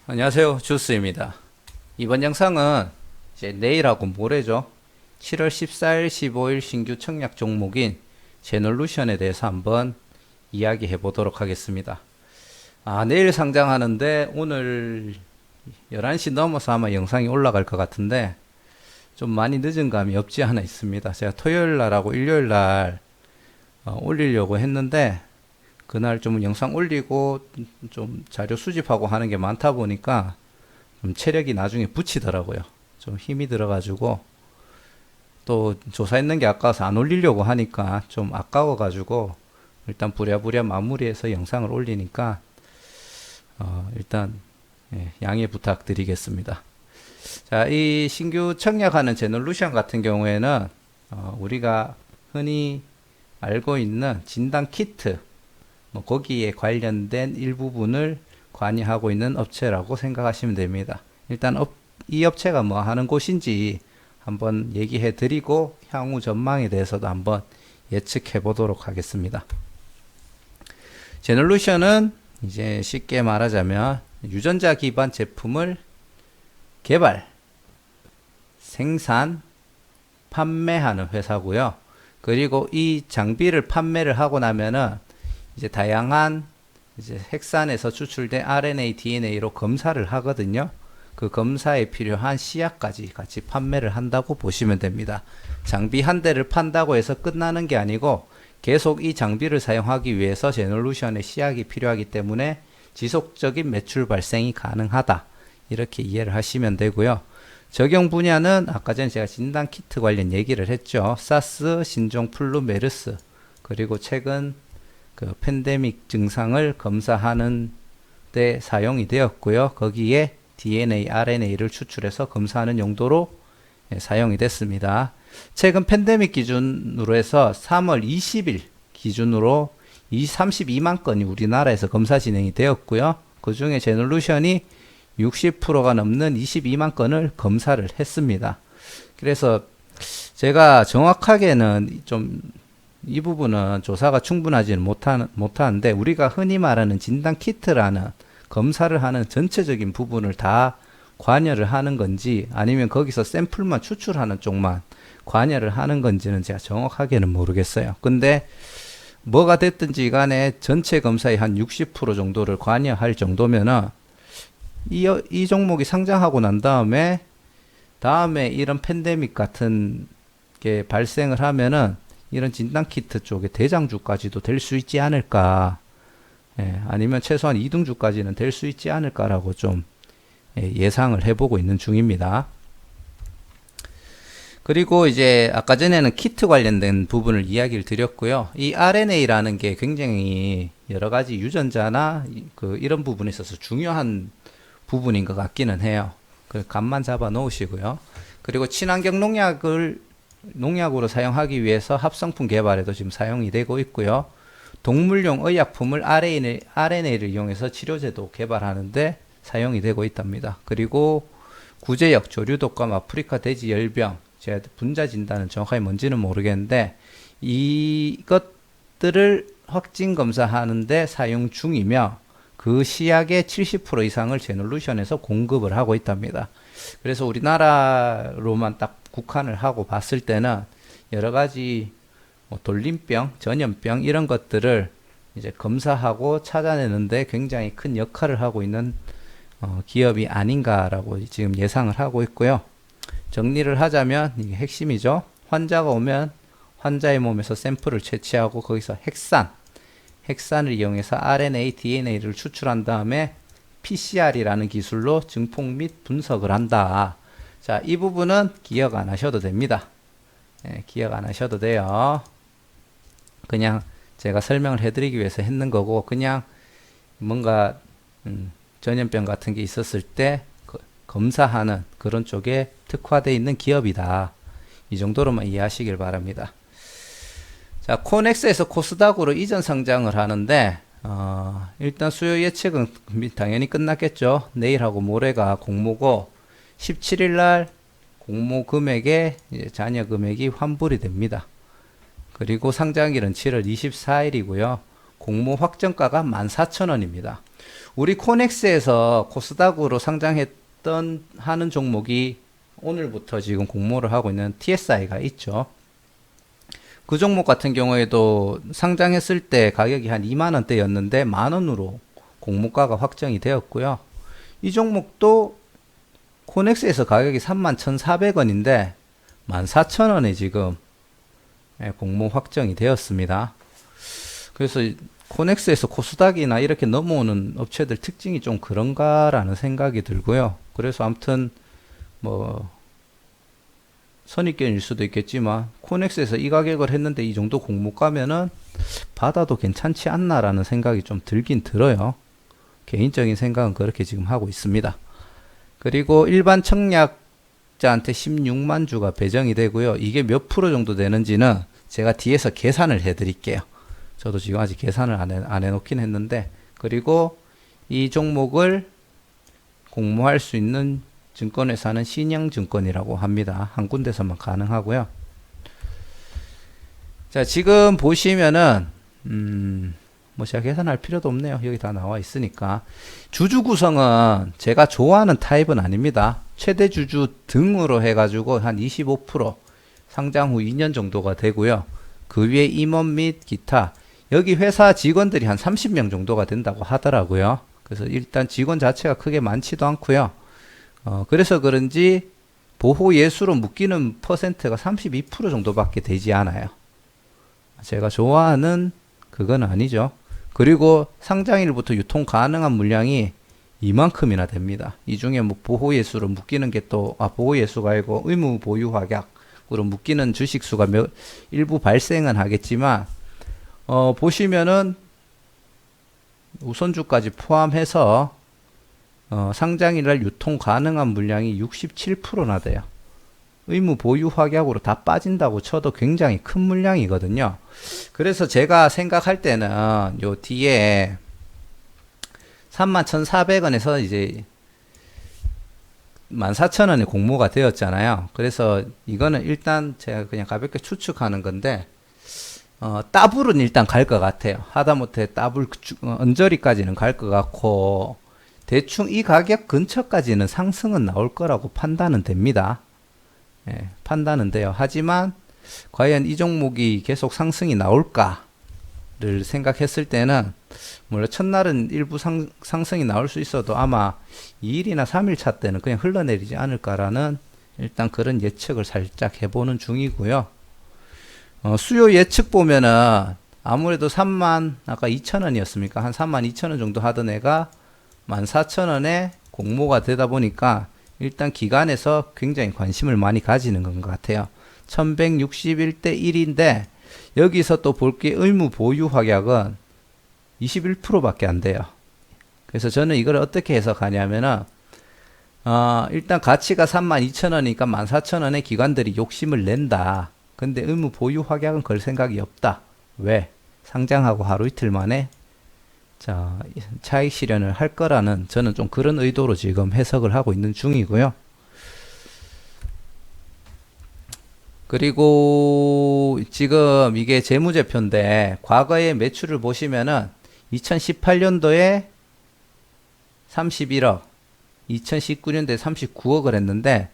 안녕하세요, 주스입니다. 이번 영상은 이제 내일하고 모레죠. 7월 14일, 15일 신규 청약 종목인 제널루션에 대해서 한번 이야기해 보도록 하겠습니다. 내일 상장하는데 오늘 11시 넘어서 아마 영상이 올라갈 것 같은데 좀 많이 늦은 감이 없지 않아 있습니다. 제가 토요일 날하고 일요일 날 올리려고 했는데 그날 좀 영상 올리고 좀 자료 수집하고 하는 게 많다 보니까 좀 체력이 나중에 붙이더라고요. 좀 힘이 들어가지고 또 조사했는 게 아까워서 안 올리려고 하니까 좀 아까워가지고 일단 부랴부랴 마무리해서 영상을 올리니까 일단 양해 부탁드리겠습니다. 자, 이 신규 청약하는 제널루션 같은 경우에는 우리가 흔히 알고 있는 진단 키트 거기에 관련된 일부분을 관여하고 있는 업체라고 생각하시면 됩니다. 일단 이 업체가 뭐 하는 곳인지 한번 얘기해 드리고 향후 전망에 대해서도 한번 예측해 보도록 하겠습니다. 제널루션은 이제 쉽게 말하자면 유전자 기반 제품을 개발, 생산, 판매하는 회사고요. 그리고 이 장비를 판매를 하고 나면은 이제 다양한 이제 핵산에서 추출된 RNA, DNA로 검사를 하거든요. 그 검사에 필요한 씨앗까지 같이 판매를 한다고 보시면 됩니다. 장비 한 대를 판다고 해서 끝나는 게 아니고 계속 이 장비를 사용하기 위해서 제널루션의 씨앗이 필요하기 때문에 지속적인 매출 발생이 가능하다. 이렇게 이해를 하시면 되고요. 적용 분야는 아까 전에 제가 진단 키트 관련 얘기를 했죠. 사스, 신종 플루, 메르스, 그리고 최근 그 팬데믹 증상을 검사하는 데 사용이 되었고요. 거기에 DNA, RNA를 추출해서 검사하는 용도로 사용이 됐습니다. 최근 팬데믹 기준으로 해서 3월 20일 기준으로 32만 건이 우리나라에서 검사 진행이 되었고요. 그 중에 제널루션이 60%가 넘는 22만 건을 검사를 했습니다. 그래서 제가 정확하게는 좀 이 부분은 조사가 충분하지는 못하는데 우리가 흔히 말하는 진단 키트라는 검사를 하는 전체적인 부분을 다 관여를 하는 건지 아니면 거기서 샘플만 추출하는 쪽만 관여를 하는 건지는 제가 정확하게는 모르겠어요. 근데 뭐가 됐든지 간에 전체 검사의 한 60% 정도를 관여할 정도면은 이 종목이 상장하고 난 다음에 이런 팬데믹 같은 게 발생을 하면은 이런 진단키트 쪽에 대장주까지도 될 수 있지 않을까. 아니면 최소한 2등주까지는 될 수 있지 않을까라고 좀 예상을 해보고 있는 중입니다. 그리고 이제 아까 전에는 키트 관련된 부분을 이야기를 드렸고요. 이 RNA라는 게 굉장히 여러 가지 유전자나 이런 부분에 있어서 중요한 부분인 것 같기는 해요. 그 감만 잡아 놓으시고요. 그리고 친환경 농약으로 사용하기 위해서 합성품 개발에도 지금 사용이 되고 있고요. 동물용 의약품을 RNA를 이용해서 치료제도 개발하는데 사용이 되고 있답니다. 그리고 구제역, 조류독감, 아프리카 돼지열병, 제가 분자 진단은 정확하게 뭔지는 모르겠는데 이것들을 확진 검사하는데 사용 중이며 그 시약의 70% 이상을 제널루션에서 공급을 하고 있답니다. 그래서 우리나라로만 딱 국한을 하고 봤을 때는 여러 가지 돌림병, 전염병 이런 것들을 이제 검사하고 찾아내는데 굉장히 큰 역할을 하고 있는 기업이 아닌가라고 지금 예상을 하고 있고요. 정리를 하자면 이게 핵심이죠. 환자가 오면 환자의 몸에서 샘플을 채취하고 거기서 핵산을 이용해서 RNA, DNA를 추출한 다음에 PCR이라는 기술로 증폭 및 분석을 한다. 자, 이 부분은 기억 안 하셔도 됩니다. 기억 안 하셔도 돼요. 그냥 제가 설명을 해드리기 위해서 했는 거고, 그냥 뭔가 전염병 같은 게 있었을 때 검사하는 그런 쪽에 특화되어 있는 기업이다. 이 정도로만 이해하시길 바랍니다. 자, 코넥스에서 코스닥으로 이전 상장을 하는데 일단 수요 예측은 당연히 끝났겠죠. 내일하고 모레가 공모고 17일 날 공모 금액에 잔여 금액이 환불이 됩니다. 그리고 상장일은 7월 24일이고요. 공모 확정가가 14,000원입니다. 우리 코넥스에서 코스닥으로 상장했던 하는 종목이 오늘부터 지금 공모를 하고 있는 TSI가 있죠. 그 종목 같은 경우에도 상장했을 때 가격이 한 2만 원대였는데 만 원으로 공모가가 확정이 되었고요. 이 종목도 코넥스에서 가격이 31,400원인데 14,000원에 지금 공모 확정이 되었습니다. 그래서 코넥스에서 코스닥이나 이렇게 넘어오는 업체들 특징이 좀 그런가라는 생각이 들고요. 그래서 아무튼 뭐 선입견일 수도 있겠지만 코넥스에서 이 가격을 했는데 이 정도 공모가면은 받아도 괜찮지 않나라는 생각이 좀 들긴 들어요. 개인적인 생각은 그렇게 지금 하고 있습니다. 그리고 일반 청약자한테 16만 주가 배정이 되고요. 이게 몇 프로 정도 되는지는 제가 뒤에서 계산을 해 드릴게요. 저도 지금 아직 계산을 안 해놓긴 했는데, 그리고 이 종목을 공모할 수 있는 증권회사는 신영증권이라고 합니다. 한 군데서만 가능하고요. 자, 지금 보시면은 뭐 제가 계산할 필요도 없네요. 여기 다 나와 있으니까. 주주 구성은 제가 좋아하는 타입은 아닙니다. 최대 주주 등으로 해가지고 한 25% 상장 후 2년 정도가 되고요. 그 위에 임원 및 기타, 여기 회사 직원들이 한 30명 정도가 된다고 하더라고요. 그래서 일단 직원 자체가 크게 많지도 않고요. 그래서 그런지 보호 예수로 묶이는 퍼센트가 32% 정도밖에 되지 않아요. 제가 좋아하는 그건 아니죠. 그리고 상장일부터 유통 가능한 물량이 이만큼이나 됩니다. 이 중에 뭐 보호 예수로 묶이는 게 또, 보호 예수가 아니고 의무 보유 확약으로 묶이는 주식 수가 일부 발생은 하겠지만, 보시면은 우선주까지 포함해서 상장일날 유통 가능한 물량이 67%나 돼요. 의무 보유 확약으로 다 빠진다고 쳐도 굉장히 큰 물량이거든요. 그래서 제가 생각할 때는 요 뒤에 31,400원에서 이제 14,000원에 공모가 되었잖아요. 그래서 이거는 일단 제가 그냥 가볍게 추측하는 건데, 더블은 일단 갈 것 같아요. 하다못해 더블 언저리까지는 갈 것 같고, 대충 이 가격 근처까지는 상승은 나올 거라고 판단은 됩니다. 예, 판단은 돼요. 하지만 과연 이 종목이 계속 상승이 나올까를 생각했을 때는, 물론 첫날은 일부 상승이 나올 수 있어도 아마 2일이나 3일 차 때는 그냥 흘러내리지 않을까라는 일단 그런 예측을 살짝 해보는 중이고요. 수요 예측 보면은 아무래도 3만 아까 2,000원이었습니까? 한 3만 2천원 정도 하던 애가 14,000원에 공모가 되다 보니까 일단 기관에서 굉장히 관심을 많이 가지는 것 같아요. 1161대 1인데 여기서 또 볼 게 의무 보유 확약은 21%밖에 안 돼요. 그래서 저는 이걸 어떻게 해석하냐면은, 일단 가치가 32,000원이니까 14,000원에 기관들이 욕심을 낸다. 근데 의무 보유 확약은 걸 생각이 없다. 왜? 상장하고 하루 이틀 만에 자, 차익 실현을 할 거라는, 저는 좀 그런 의도로 지금 해석을 하고 있는 중이고요. 그리고 지금 이게 재무제표인데 과거의 매출을 보시면은 2018년도에 31억, 2019년도에 39억을 했는데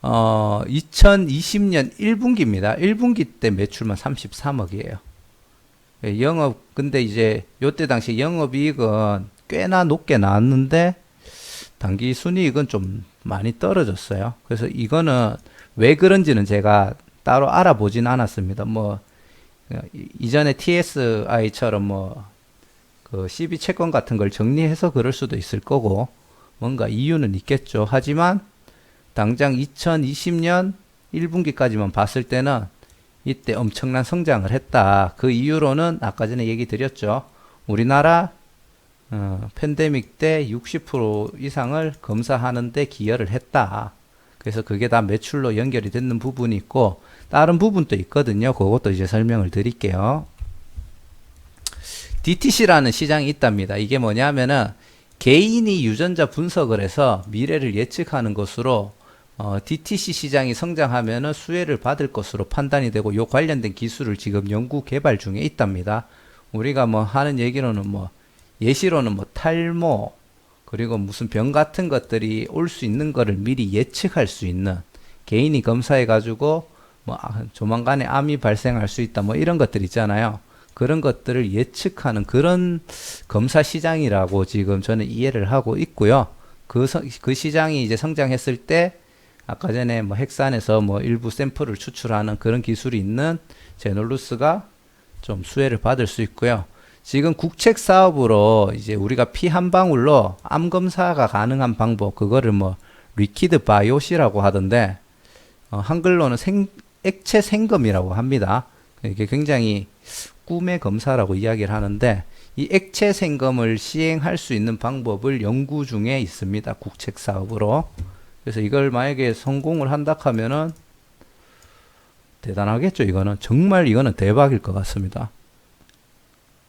2020년 1분기입니다. 1분기 때 매출만 33억이에요. 근데 이제 요때 당시 영업이익은 꽤나 높게 나왔는데 당기 순이익은 좀 많이 떨어졌어요. 그래서 이거는 왜 그런지는 제가 따로 알아보진 않았습니다. 뭐 이전에 TSI처럼 그 CB 채권 같은 걸 정리해서 그럴 수도 있을 거고 뭔가 이유는 있겠죠. 하지만 당장 2020년 1분기까지만 봤을 때는 이때 엄청난 성장을 했다. 그 이유로는 아까 전에 얘기 드렸죠. 우리나라 팬데믹 때 60% 이상을 검사하는데 기여를 했다. 그래서 그게 다 매출로 연결이 되는 부분이 있고 다른 부분도 있거든요. 그것도 이제 설명을 드릴게요. DTC라는 시장이 있답니다. 이게 뭐냐면은 개인이 유전자 분석을 해서 미래를 예측하는 것으로 DTC 시장이 성장하면은 수혜를 받을 것으로 판단이 되고 요 관련된 기술을 지금 연구 개발 중에 있답니다. 우리가 뭐 하는 얘기로는 뭐 예시로는 뭐 탈모, 그리고 무슨 병 같은 것들이 올 수 있는 거를 미리 예측할 수 있는, 개인이 검사해가지고 뭐 조만간에 암이 발생할 수 있다 뭐 이런 것들 있잖아요. 그런 것들을 예측하는 그런 검사 시장이라고 지금 저는 이해를 하고 있고요. 그 시장이 이제 성장했을 때 아까 전에 뭐 헥산에서 뭐 일부 샘플을 추출하는 그런 기술이 있는 제놀루스가 좀 수혜를 받을 수 있고요. 지금 국책 사업으로 이제 우리가 피 한 방울로 암 검사가 가능한 방법, 그거를 뭐 리퀴드 바이오시라고 하던데 한글로는 액체 생검이라고 합니다. 이게 굉장히 꿈의 검사라고 이야기를 하는데, 이 액체 생검을 시행할 수 있는 방법을 연구 중에 있습니다. 국책 사업으로. 그래서 이걸 만약에 성공을 한다 하면은 대단하겠죠. 이거는 정말 이거는 대박일 것 같습니다.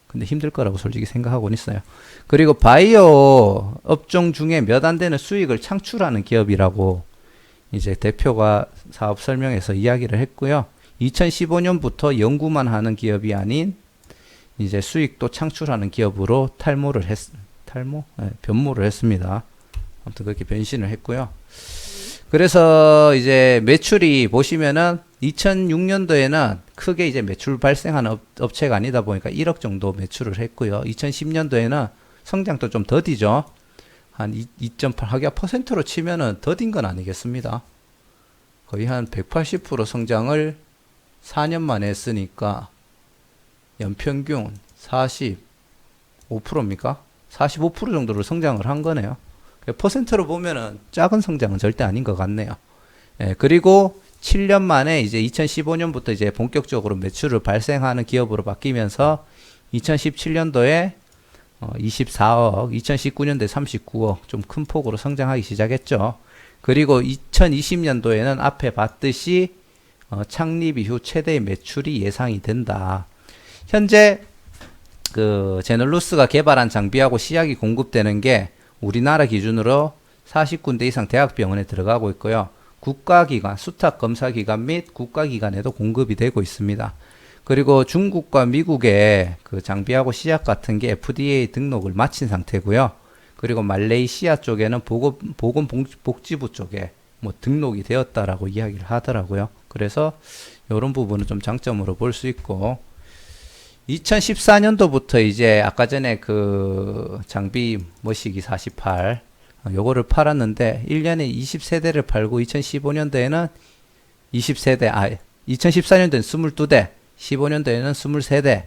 근데 힘들 거라고 솔직히 생각하고는 있어요. 그리고 바이오 업종 중에 몇 안 되는 수익을 창출하는 기업이라고 이제 대표가 사업 설명에서 이야기를 했고요. 2015년부터 연구만 하는 기업이 아닌 이제 수익도 창출하는 기업으로 변모를 했습니다. 아무튼 그렇게 변신을 했고요. 그래서 이제 매출이 보시면은 2006년도에는 크게 이제 매출 발생하는 업체가 아니다 보니까 1억 정도 매출을 했고요. 2010년도에는 성장도 좀 더디죠. 한 2.8 하기가 퍼센트로 치면은 더딘 건 아니겠습니다. 거의 한 180% 성장을 4년 만에 했으니까 연평균 45%입니까? 45% 정도로 성장을 한 거네요. 퍼센트로 보면은 작은 성장은 절대 아닌 것 같네요. 예, 그리고 7년 만에 이제 2015년부터 이제 본격적으로 매출을 발생하는 기업으로 바뀌면서 2017년도에 24억, 2019년도에 39억, 좀 큰 폭으로 성장하기 시작했죠. 그리고 2020년도에는 앞에 봤듯이 창립 이후 최대의 매출이 예상이 된다. 현재 그 제놀루스가 개발한 장비하고 시약이 공급되는 게 우리나라 기준으로 40군데 이상 대학병원에 들어가고 있고요. 국가기관, 수탁검사기관 및 국가기관에도 공급이 되고 있습니다. 그리고 중국과 미국의 그 장비하고 시약 같은 게 FDA 등록을 마친 상태고요. 그리고 말레이시아 쪽에는 보건복지부 쪽에 뭐 등록이 되었다라고 이야기를 하더라고요. 그래서 이런 부분은 좀 장점으로 볼 수 있고, 2014년도부터 이제 아까 전에 그 장비 머시기 48 요거를 팔았는데 1년에 20세대를 팔고 2015년도에는 20세대, 2014년도에는 22대, 15년도에는 23대,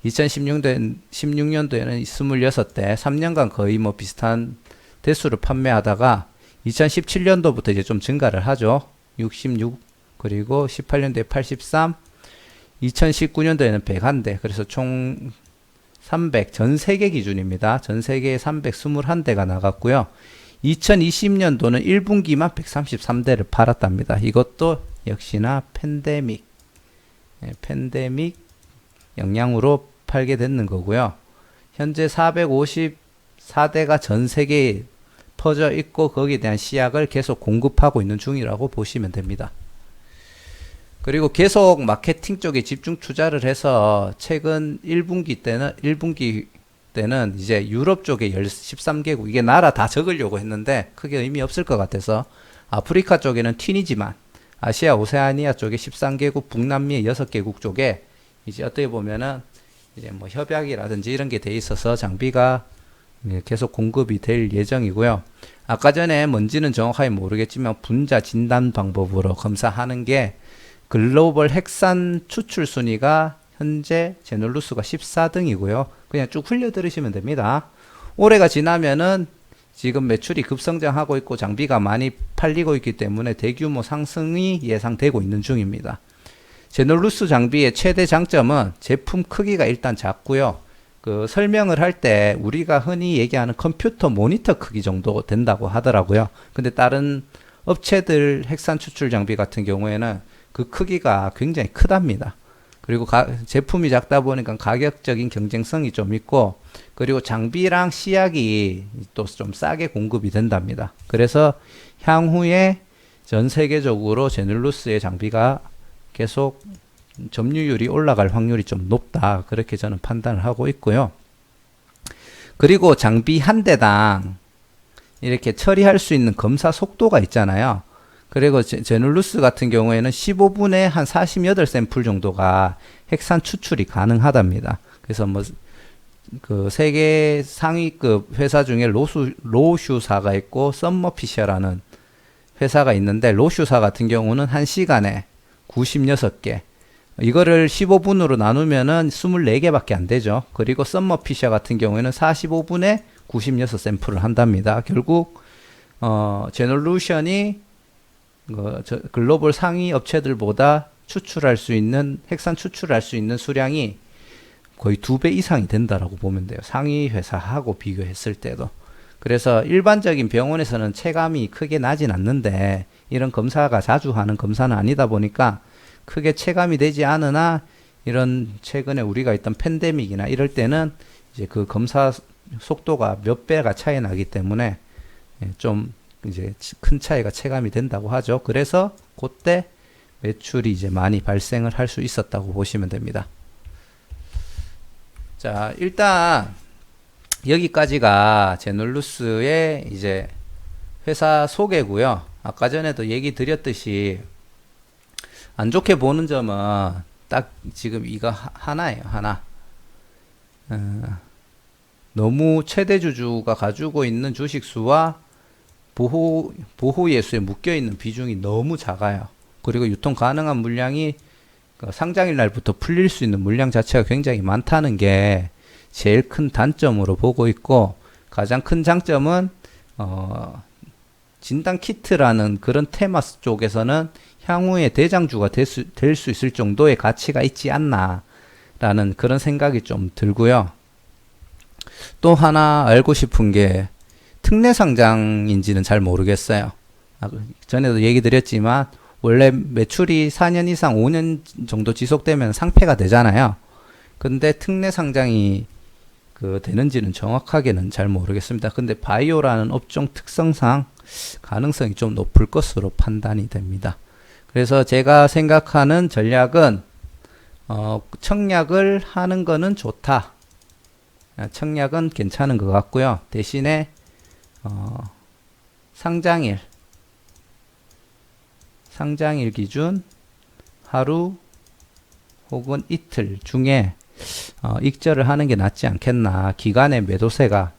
2016년도에는 26대, 3년간 거의 뭐 비슷한 대수를 판매하다가 2017년도부터 이제 좀 증가를 하죠. 66, 그리고 18년도에 83, 2019년도에는 101대, 그래서 총 300, 전 세계 기준입니다. 전 세계에 321대가 나갔고요. 2020년도는 1분기만 133대를 팔았답니다. 이것도 역시나 팬데믹 영향으로 팔게 되는 거고요. 현재 454대가 전 세계에 퍼져 있고 거기에 대한 시약을 계속 공급하고 있는 중이라고 보시면 됩니다. 그리고 계속 마케팅 쪽에 집중 투자를 해서 최근 1분기 때는 이제 유럽 쪽에 13개국, 이게 나라 다 적으려고 했는데 크게 의미 없을 것 같아서 아프리카 쪽에는 튀니지만 아시아 오세아니아 쪽에 13개국, 북남미의 6개국 쪽에 이제 어떻게 보면은 이제 뭐 협약이라든지 이런 게 돼 있어서 장비가 계속 공급이 될 예정이고요. 아까 전에 뭔지는 정확하게 모르겠지만 분자 진단 방법으로 검사하는 게 글로벌 핵산 추출 순위가 현재 제놀루스가 14등이고요. 그냥 쭉 흘려 들으시면 됩니다. 올해가 지나면은 지금 매출이 급성장하고 있고 장비가 많이 팔리고 있기 때문에 대규모 상승이 예상되고 있는 중입니다. 제놀루스 장비의 최대 장점은 제품 크기가 일단 작고요. 그 설명을 할 때 우리가 흔히 얘기하는 컴퓨터 모니터 크기 정도 된다고 하더라고요. 근데 다른 업체들 핵산 추출 장비 같은 경우에는 그 크기가 굉장히 크답니다. 그리고 제품이 작다 보니까 가격적인 경쟁성이 좀 있고, 그리고 장비랑 시약이 또 좀 싸게 공급이 된답니다. 그래서 향후에 전 세계적으로 제놀루스의 장비가 계속 점유율이 올라갈 확률이 좀 높다, 그렇게 저는 판단을 하고 있고요. 그리고 장비 한 대당 이렇게 처리할 수 있는 검사 속도가 있잖아요. 그리고 제놀루스 같은 경우에는 15분에 한 48샘플 정도가 핵산 추출이 가능하답니다. 그래서 뭐 그 세계 상위급 회사 중에 로슈사가 있고 썸머피셔라는 회사가 있는데, 로슈사 같은 경우는 1시간에 96개, 이거를 15분으로 나누면은 24개밖에 안 되죠. 그리고 썸머피셔 같은 경우에는 45분에 96샘플을 한답니다. 결국 제놀루션이 글로벌 상위 업체들보다 추출할 수 있는, 핵산 추출할 수 있는 수량이 거의 2배 이상이 된다라고 보면 돼요. 상위 회사하고 비교했을 때도. 그래서 일반적인 병원에서는 체감이 크게 나진 않는데, 이런 검사가 자주 하는 검사는 아니다 보니까 크게 체감이 되지 않으나, 이런 최근에 우리가 있던 팬데믹이나 이럴 때는 이제 그 검사 속도가 몇 배가 차이 나기 때문에 좀 이제 큰 차이가 체감이 된다고 하죠. 그래서 그때 매출이 이제 많이 발생을 할 수 있었다고 보시면 됩니다. 자, 일단 여기까지가 제놀루스의 이제 회사 소개고요. 아까 전에도 얘기 드렸듯이 안 좋게 보는 점은 딱 지금 이거 하나예요. 하나. 너무 최대주주가 가지고 있는 주식수와 보호예수에 묶여있는 비중이 너무 작아요. 그리고 유통 가능한 물량이 상장일 날부터 풀릴 수 있는 물량 자체가 굉장히 많다는 게 제일 큰 단점으로 보고 있고, 가장 큰 장점은 진단 키트라는 그런 테마 쪽에서는 향후에 대장주가 될 수 있을 정도의 가치가 있지 않나 라는 그런 생각이 좀 들고요. 또 하나 알고 싶은 게 특례 상장인지는 잘 모르겠어요. 전에도 얘기 드렸지만 원래 매출이 4년 이상 5년 정도 지속되면 상폐가 되잖아요. 근데 특례 상장이 되는지는 정확하게는 잘 모르겠습니다. 근데 바이오라는 업종 특성상 가능성이 좀 높을 것으로 판단이 됩니다. 그래서 제가 생각하는 전략은 청약을 하는 거는 좋다. 청약은 괜찮은 것 같고요. 대신에 상장일 기준 하루 혹은 이틀 중에 익절을 하는 게 낫지 않겠나. 기간의 매도세가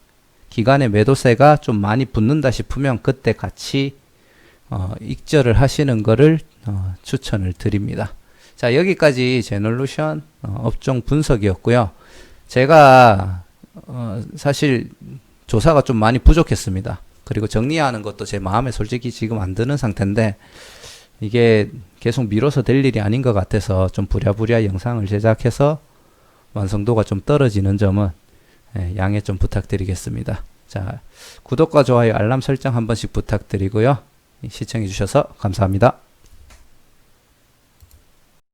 좀 많이 붙는다 싶으면 그때 같이 익절을 하시는 거를 추천을 드립니다. 자, 여기까지 제놀루션 업종 분석이었고요. 제가 사실 조사가 좀 많이 부족했습니다. 그리고 정리하는 것도 제 마음에 솔직히 지금 안 드는 상태인데, 이게 계속 미뤄서 될 일이 아닌 것 같아서 좀 부랴부랴 영상을 제작해서 완성도가 좀 떨어지는 점은 양해 좀 부탁드리겠습니다. 자, 구독과 좋아요, 알람 설정 한 번씩 부탁드리고요. 시청해 주셔서 감사합니다.